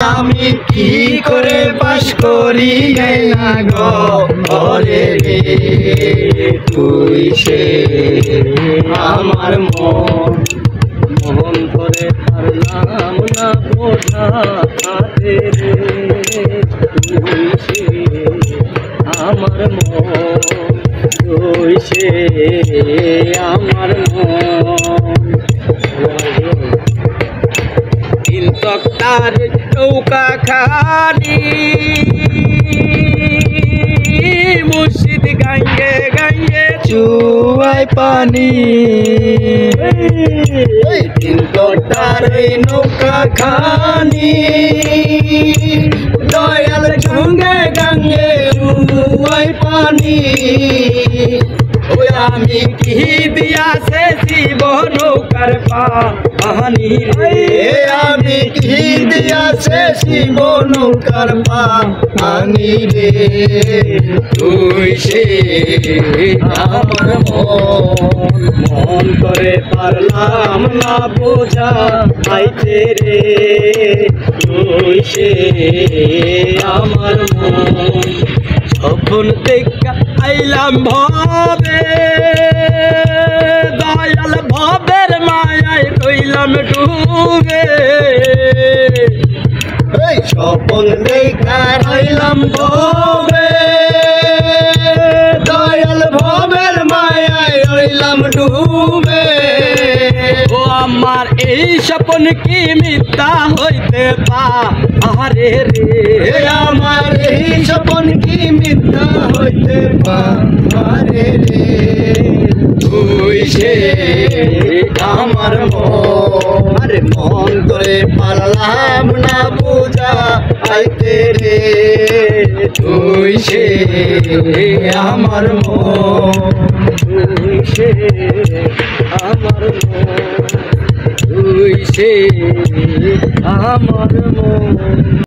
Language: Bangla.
আমি কি করে বাস করি না ঘরে রে, তুই সে আমার মন করে পারলাম না বোঝাতে রে, তুই সে আমার মন, তুই সে আমার মন। তিন তক্তার নৌকা খানি মুর্শিদ গাঙ্গে গাঙ্গে চুয়াই পানি, তিন তক্তার নৌকা খানি দয়াল গঙ্গে গাঙ্গে চুয়াই পানি। আমি কি দিয়াছে শিব নৌকার পানি রে, আমি কি দিয়াছে শিব নৌকার পানি রে, তুই সে আমার মন করে পারলাম না বোঝা আইতে রে, তুই সে আমার মন। স্বপ্ন দেখা আইলাম ভবে দয়াল ভবের মায়ায় রইলাম ডুবে, স্বপ্ন দেখা আইলাম ভবে দয়াল ভবের মায়ায় রইলাম ডুবে। ও আমার এই স্বপ্ন কি মিথ্যা হইতে পারে রে, আমার এই স্বপ্ন কি মিথ্যা হইতে পারে রে, তুই সে আমার মন করে পারলাম না বোঝা আইতে রে, তুই সে আমার মন, তুই সে আমার মন, তুই সে আমার মন।